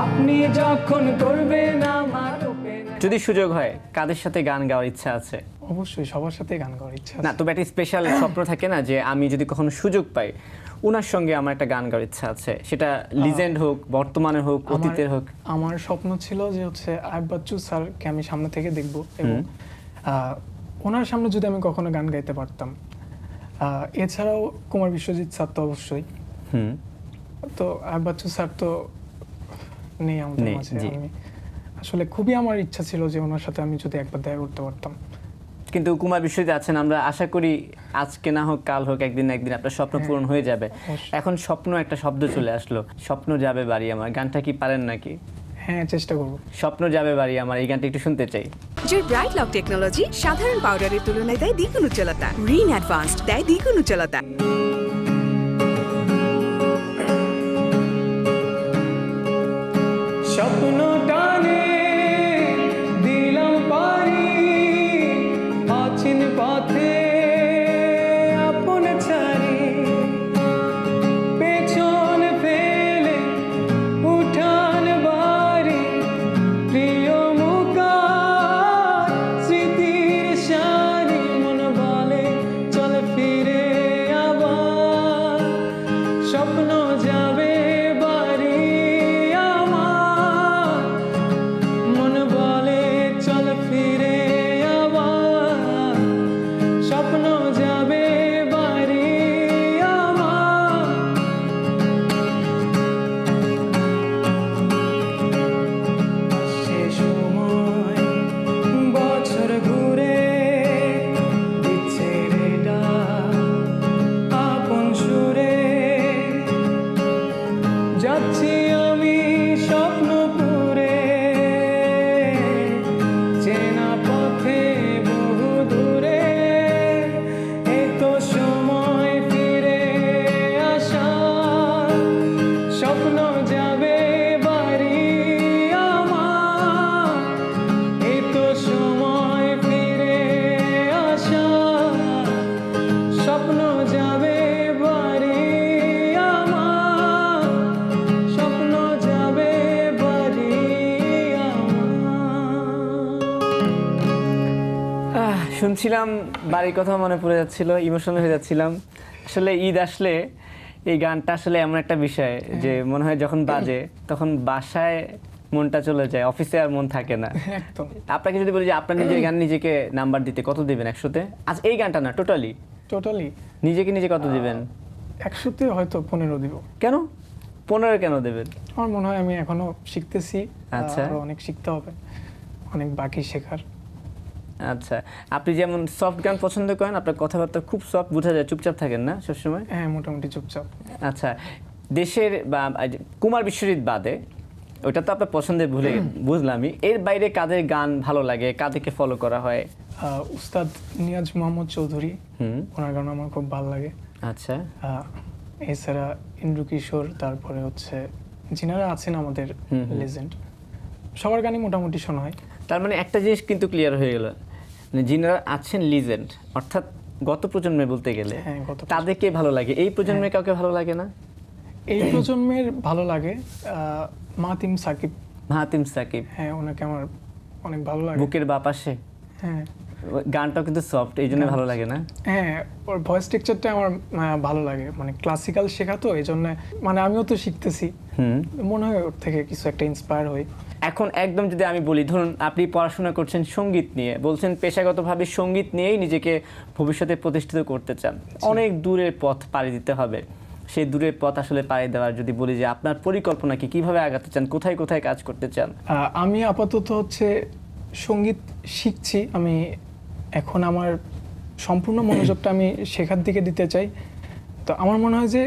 আপনি যখন করবেন আমার যদি সুযোগ হয় কাদের সাথে গান গাওয়ার ইচ্ছা আছে? অবশ্যই সবার সাথে গান করার ইচ্ছা না আছে। তবে একটা স্পেশাল স্বপ্ন থাকে না যে আমি যদি কখনো সুযোগ পাই ওনার সঙ্গে আমার একটা গান গাওয়ার ইচ্ছা আছে, সেটা লিজেন্ড হোক, বর্তমানে হোক, অতীতের হোক। আমার স্বপ্ন ছিল যে হচ্ছে আইয়ুব বাচ্চু স্যারকে আমি সামনে থেকে দেখব এবং ওনার সামনে যদি আমি কখনো গান গাইতে পারতাম। এছাড়াও কুমার বিশ্বজিৎ স্যার তো অবশ্যই। তো আইয়ুব বাচ্চু স্যার তো নেই আমাদের নেই, মাঝে। জি। আমি আসলে খুবই আমার ইচ্ছা ছিল যে ওনার সাথে আমি যদি একবার দেখা করতে পারতাম। কিন্তু কুমার বিশ্বজিৎ আছেন, আমরা আশা করি আজকে না হোক কাল হোক একদিন না একদিন আপনার স্বপ্ন পূরণ হয়ে যাবে। অবশ্যই। এখন স্বপ্ন একটা শব্দ চলে আসলো, স্বপ্ন যাবে বাড়ি আমার, গানটা কি পারেন নাকি? হ্যাঁ, চেষ্টা করব। স্বপ্ন যাবে বাড়ি আমার, এই গানটা একটু শুনতে চাই। জয় ব্রাইট লক টেকনোলজি সাধারণ পাউডারের তুলনায় দেয় দ্বিগুণ উজ্জ্বলতা। রিন অ্যাডভান্সড দেয় দ্বিগুণ উজ্জ্বলতা। স্বপ্ন টানে দিলাম পারি অচিন পথে আপন ছাড়ি পেছন ফেলে উঠান বাড়ি প্রিয় মুখা স্মৃতির সারি মন বলে চল ফিরে আবার স্বপ্ন যাবে বাড়ি আমার মন বলে চল ফিরে আবার স্বপ্ন যাবে বাড়ি আমার সে সময় বছর ঘুরে দিচ্ছে রে ডাক আপন সুরে যাচ্ছি আমি স্বপ্নপুরে চেনা পথে বহু দূরে এই তো সময় ফিরে আসা স্বপ্ন যাবে বাড়ি আমার এই তো সময় ফিরে আসা স্বপ্ন যাবে বাড়ি আমার স্বপ্ন যাবে বাড়ি আমার শুনছিলাম বাড়ির কথা মনে পড়ে যাচ্ছিল, ইমোশনাল হয়ে যাচ্ছিলাম। আসলে ঈদ আসলে এই গানটা আসলে এমন একটা বিষয় যে মনে হয় যখন বাজে তখন বাসায় মনটা চলে যায়, অফিসে আর মন থাকে না। একদম আপনাকে যদি বলি যে আপনার নিজের গান নিজেকে নাম্বার দিতে কত দিবেন 100-তে? আজ এই গানটা না, টোটালি টোটালি নিজেকে নিজে কত দিবেন? 100-তে হয়তো 15 দিব। কেন 15 কেন দেবেন? আমার মনে হয় আমি এখনো শিখতেছি, আচ্ছা। আরো অনেক শিখতে হবে, অনেক বাকি শেখার। আচ্ছা, আপনি যেমন সফট গান পছন্দ করেন, আপনার কথাবার্তা খুব সফট, বোঝা যায় চুপচাপ থাকেন না সবসময়। হ্যাঁ, মোটামুটি চুপচাপ। আচ্ছা, দেশের বা কুমার বিশ্বজিৎ বাদে ওটা তো আপনার পছন্দের বুঝলামই, এর বাইরে কাদের গান ভালো লাগে, কাদেরকে ফলো করা হয়? উস্তাদ নিয়াজ মোহাম্মদ চৌধুরী, ওনার গান আমার খুব ভালো লাগে। আচ্ছা, এছাড়া ইন্দ্র কিশোর, তারপরে হচ্ছে যিনারা আছেন আমাদের লেজেন্ড, সবার গানই মোটামুটি শোনা হয়। তার মানে একটা জিনিস কিন্তু ক্লিয়ার হয়ে গেল, যিনারা আছেন লিজেন্ড, অর্থাৎ গত প্রজন্মে বলতে গেলে হ্যাঁ, তাদেরকে ভালো লাগে। এই প্রজন্মের কাউকে ভালো লাগে না? এই প্রজন্মের ভালো লাগে মাতিম সাকিব। মাহাতিম সাকিব, হ্যাঁ, ওনাকে আমার অনেক ভালো লাগে। বুকের বাপাশে হ্যাঁ গানটাও কিন্তু সফট, এই জন্য ভালো লাগে না? হ্যাঁ, ওর ভয়েস টেক্সচারটা আমার ভালো লাগে, মানে ক্লাসিক্যাল শেখা তো এই জন্য, মানে আমিও তো শিখতেছি, মনে হয় ওর থেকে কিছু একটা ইন্সপায়ার হই। এখন একদম যদি আমি বলি, ধরুন আপনি পড়াশোনা করছেন সঙ্গীত নিয়ে, বলছেন পেশাগতভাবে সঙ্গীত নিয়েই নিজেকে ভবিষ্যতে প্রতিষ্ঠিত করতে চান, অনেক দূরের পথ পাড়ি দিতে হবে। সেই দূরের পথ আসলে পাড়ি দেওয়ার যদি বলি যে আপনার পরিকল্পনা কি, কিভাবে আগাতে চান, কোথায় কোথায় কাজ করতে চান? আমি আপাতত হচ্ছে সঙ্গীত শিখছি। আমি এখন আমার সম্পূর্ণ মনোযোগটা আমি শেখার দিকে দিতে চাই। তো আমার মনে হয় যে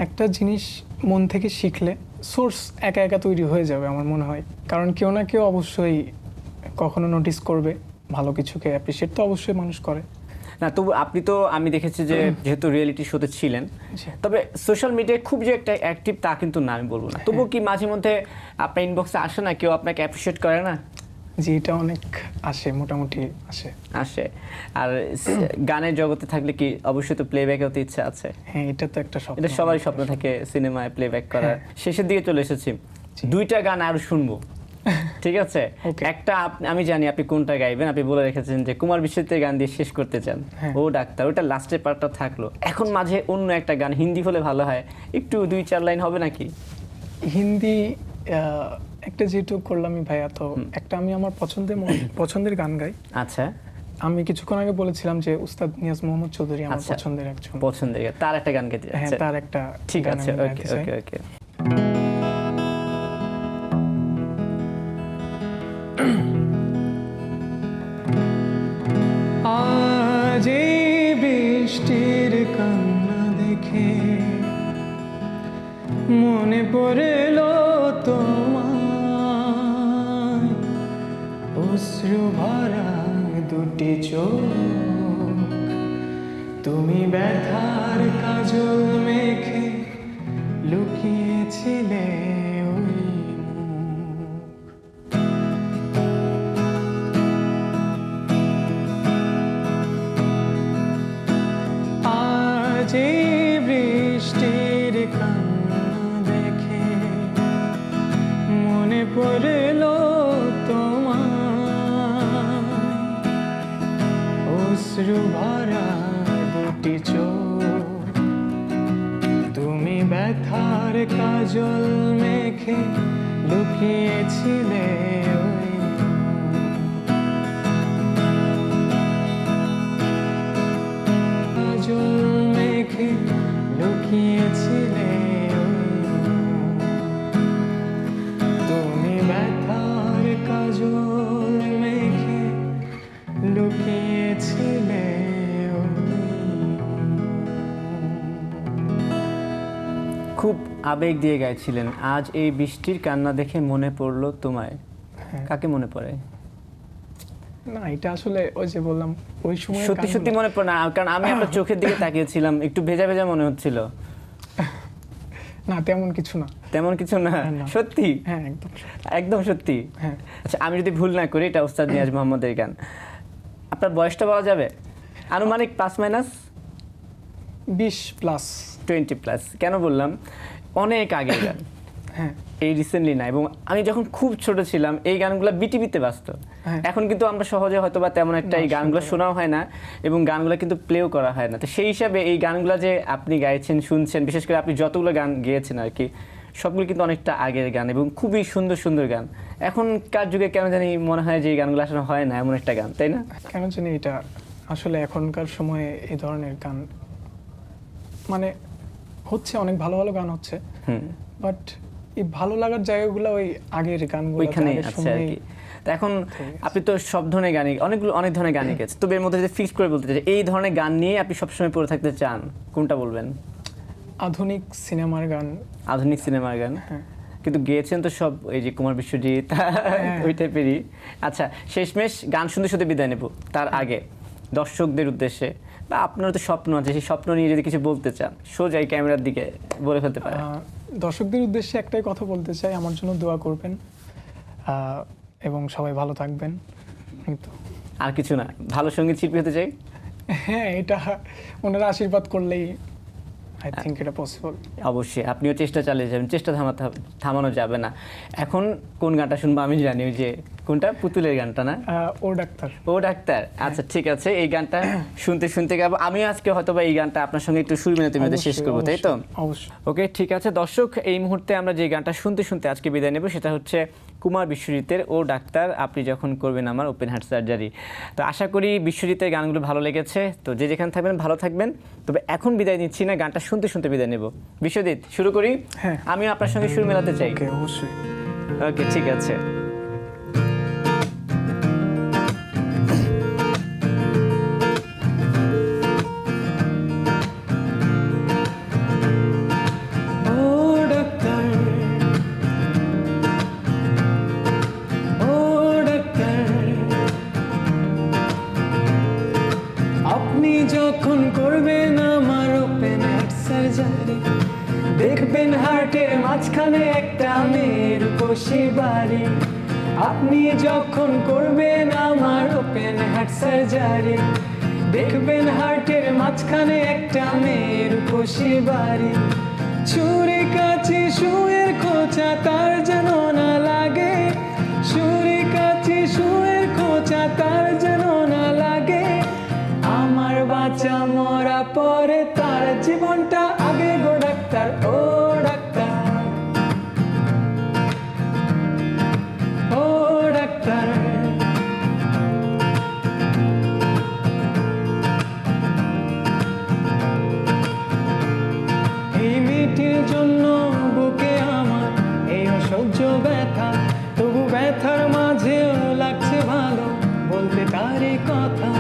একটা জিনিস মন থেকে শিখলে সোর্স একা একা তৈরি হয়ে যাবে আমার মনে হয়, কারণ কেউ না কেউ অবশ্যই কখনো নোটিস করবে, ভালো কিছুকে অ্যাপ্রিসিয়েট তো অবশ্যই মানুষ করে। না তবু আপনি তো, আমি দেখেছি যে যেহেতু রিয়েলিটি শোতে ছিলেন, জি। তবে সোশ্যাল মিডিয়ায় খুব যে একটা অ্যাক্টিভ তা কিন্তু না, আমি বলবো না। তবু কি মাঝে মধ্যে আপনার ইনবক্সে আসে না, কেউ আপনাকে অ্যাপ্রিসিয়েট করে না? জি, এটা অনেক আসে, মোটামুটি আসে। আসে। আর গানের জগতে থাকলে কি অবশ্যই তো প্লেব্যাক হতে ইচ্ছা আছে? হ্যাঁ, এটা তো একটা স্বপ্ন, এটা সবারই স্বপ্ন থাকে, সিনেমায় প্লেব্যাক করার। শেষের দিকে চলে এসেছি, দুইটা গান আরো শুনবো, ঠিক আছে? Okay. একটা আমি জানি আপনি কোনটা গাইবেন, আপনি বলে রেখেছেন যে কুমার বিশ্বজিতের গান দিয়ে শেষ করতে চান। হ্যাঁ। ও ডাক্তার, ওটা লাস্টের পার্টটা থাকলো। এখন মাঝে অন্য একটা গান হিন্দি হলে ভালো হয়, একটু 2-4 লাইন হবে নাকি? হিন্দি একটা যেহেতু করলামই ভাইয়া, তো একটা আমি আমার পছন্দের গান গাই। আচ্ছা, আমি কিছুক্ষণ আগে বলেছিলাম যে উস্তাদ নিয়াজ মোহাম্মদ চৌধুরী আমার আচ্ছা। পছন্দের একজন। পছন্দের গান, তার একটা গান গেতে হ্যাঁ, যাচ্ছে। তার একটা ঠিক গান আছে, আমি ওকে গাইতে চাই। ওকে ওকে। আজ এই বৃষ্টির কান্না দেখে মনে পড়ল তোমায়, অশ্রু ভরা দুটি চোখ, তুমি ব্যথার কাজল মেখে লুকিয়েছিলে ওই মুখ। আজ এই বৃষ্টির কান্না দেখে মনে পড়ল তোমায়, অশ্রু ভরা দুটি চোখ, তুমি ব্যথার কাজল মেখে লুকিয়েছিলে ওই কাজল মেখে লুকিয়েছিলে ওই তুমি ব্যথার কাজল মেখে লুকিয়েছিলে ওই। খুব আবেগ দিয়ে গাইছিলেন। আজ এই বৃষ্টির কান্না দেখে মনে পড়লো তোমায়। হ্যাঁ। কাকে মনে পড়ে? না, এটা আসলে ওই যে বললাম ওই সময় সত্যি সত্যি মনে পড়ে না, কারণ আমি আপনার চোখের দিকে তাকিয়েছিলাম, একটু ভেজা ভেজা মনে হচ্ছিল। না, তেমন কিছু না। তেমন কিছু না? না। সত্যি? হ্যাঁ, একদম। একদম সত্যি? হ্যাঁ। আচ্ছা, আমি যদি ভুল না করি এটা ওস্তাদ নিয়াজ মোহাম্মদের গান। আপনার বয়সটা বলা যাবে? আনুমানিক প্লাস মাইনাস 20+। 20+। কেন বললাম? অনেক আগের গান, হ্যাঁ, এই রিসেন্টলি না। এবং আমি যখন খুব ছোট ছিলাম এই গানগুলো বিটিভিতে বাজতো। হ্যাঁ। এখন কিন্তু আমরা সহজে হয়তো বা তেমন একটা এই গানগুলো শোনাও হয় না এবং গানগুলো কিন্তু প্লেও করা হয় না। তো সেই হিসাবে এই গানগুলো যে আপনি গাইছেন, শুনছেন, বিশেষ করে আপনি যতগুলো গান গেয়েছেন আর কি, সবগুলো কিন্তু অনেকটা আগের গান এবং খুবই সুন্দর সুন্দর গান। এখনকার যুগে কেন জানি মনে হয় যে এই গানগুলো আসলে হয় না এমন একটা গান, তাই না? কেন জানি এটা আসলে এখনকার সময়ে এই ধরনের গান মানে হচ্ছে, অনেক ভালো ভালো গান হচ্ছে, বাট এই ভালো লাগার জায়গাগুলো ওই আগের গানগুলো ওইখানে আছে আর কি। তো এখন আপনি তো সব ধরনের গানই, অনেক ধরনের গানই গেছেন, তবে এর মধ্যে যদি ফিক্স করে বলতে চাই এই ধরনের গান নিয়ে আপনি সবসময় পড়ে থাকতে চান, কোনটা বলবেন? আধুনিক সিনেমার গান। আধুনিক সিনেমার গান? হ্যাঁ। কিন্তু গেয়েছেন তো সব এই যে কুমার বিশ্বজিৎ ওই টাইপেরই। আচ্ছা, শেষমেশ গান শুনতে শুনতে বিদায় নেব, তার আগে দর্শকদের উদ্দেশ্যে বা আপনার তো স্বপ্ন আছে, সেই স্বপ্ন নিয়ে যদি কিছু বলতে চান সোজা এই ক্যামেরার দিকে বলে ফেলতে পারেন। দর্শকদের উদ্দেশ্যে একটাই কথা বলতে চাই, আমার জন্য দোয়া করবেন এবং সবাই ভালো থাকবেন। এই তো। আর কিছু না, ভালো সঙ্গীত শিল্পী হতে চাই। হ্যাঁ, এটা ওনারা আশীর্বাদ করলেই আই থিঙ্ক এটা পসিবল। অবশ্যই আপনিও চেষ্টা চালিয়ে যাবেন, চেষ্টা থামানো যাবে না। এখন কোন গানটা শুনবো আমি জানি, ওই যে কোনটা, পুতুলের গানটা না? ও ডাক্তার। ও ডাক্তার, আচ্ছা ঠিক আছে, এই গানটা শুনতে শুনতে গাবো। আমি আজকে হয়তো বা এই গানটা আপনার সঙ্গে একটু সুর মিলাতে মিলাতে শেষ করবো, তাই তো? অবশ্যই। ওকে, ঠিক আছে দর্শক, এই মুহূর্তে আমরা যে গানটা শুনতে শুনতে আজকে বিদায় নেব সেটা হচ্ছে কুমার বিশ্বজিতের ও ডাক্তার আপনি যখন করবেন আমার ওপেন হার্ট সার্জারি। তো আশা করি বিশ্বজিতের গানগুলো ভালো লেগেছে। তো যে যেখানে থাকবেন ভালো থাকবেন। তবে এখন বিদায় নিচ্ছি না, গানটা শুনতে শুনতে বিদায় নেব। বিশ্বজিৎ, শুরু করি? হ্যাঁ, আমিও আপনার সঙ্গে সুর মেলাতে চাই। ওকে, অবশ্যই। ওকে, ঠিক আছে। আপনি যখন করবেন আমার ওপেন হার্ট সার্জারি, দেখবেন হার্টের মাঝখানে একটা মেয়ের বসে বাড়ি। আপনি যখন করবেন আমার ওপেন হার্ট সার্জারি, দেখবেন হার্টের মাঝখানে একটা মেয়ের বসে বাড়ি। ছুরি কাচি সুয়ের খোঁচা তার যেন না লাগে, ছুরি কাচি সুয়ের খোঁচা তার যেন না লাগে। আমার বাচ্চা মরা পরে তার জীবনটা আগে গো ডাক্তার, ও ডাক্তার, ও ডাক্তার। এই মেয়েটির জন্য বুকে আমার এই অসহ্য ব্যথা, তবু ব্যথার মাঝেও লাগছে ভালো বলতে তারই কথা।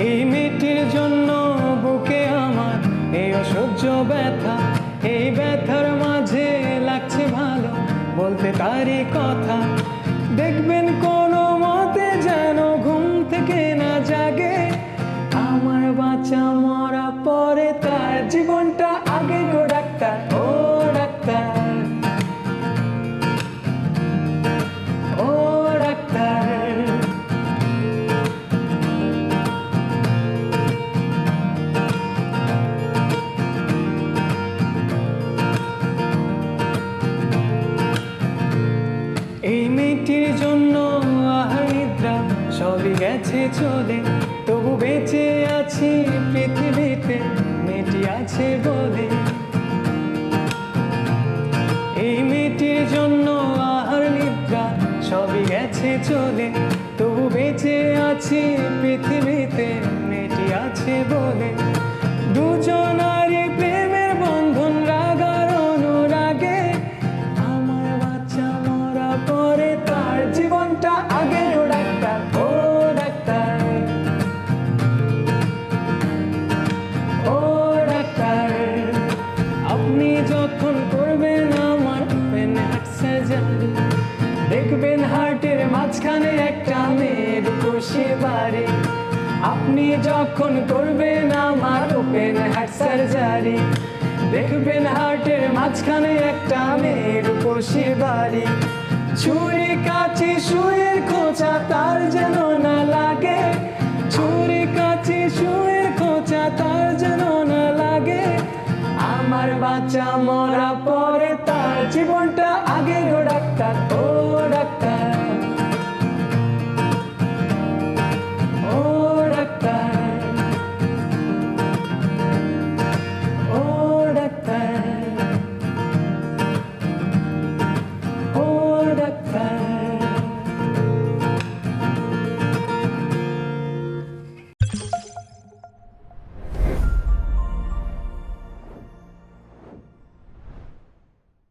এই মেয়েটির জন্য বুকে আমার এই অসহ্য ব্যথা, এই ব্যথার মাঝে লাগছে ভালো বলতে তারই কথা। দেখবেন কোনো মতে যেন ঘুম থেকে না জাগে, আমার বাচ্চা মরা পরে তার জীবনটা আগে গো ডাক্তার, ও ডাক্তার, ও ডাক্তার। এই মেয়েটির জন্য আহার নিদ্রা সবই গেছে চলে, তবু বেঁচে আছি পৃথিবীতে মেয়েটি আছে বলে। এই মেয়েটির জন্য আহার নিদ্রা সবই গেছে চলে, তবু বেঁচে আছি পৃথিবীতে মেয়েটি আছে বলে। দুজনারই প্রেমের বন্ধন রাগার অনুরাগে, আমার বাচ্চা মরা পরে তার জীবনটা আগে ও ডাক্তার, ও ডাক্তার, ও ডাক্তার। আপনি যখন করবেন আমার ওপেন হার্ট সার্জারি, দেখবেন হার্টের মাঝখানে একটা মেয়ের খুশি বাড়ি। আপনি যখন করবেন আমার ওপেন হার্ট সার্জারি, দেখবেন হার্টের মাঝখানে একটা মেয়ের খুশি বাড়ি। ছুরি কাচি সুয়ের খোঁচা তার যেন না লাগে, ছুরি কাচি সুয়ের খোঁচা তার যেন না লাগে। আমার বাচ্চা মরা পরে তার জীবনটা আগে গো ডাক্তার, ও ডাক্তার,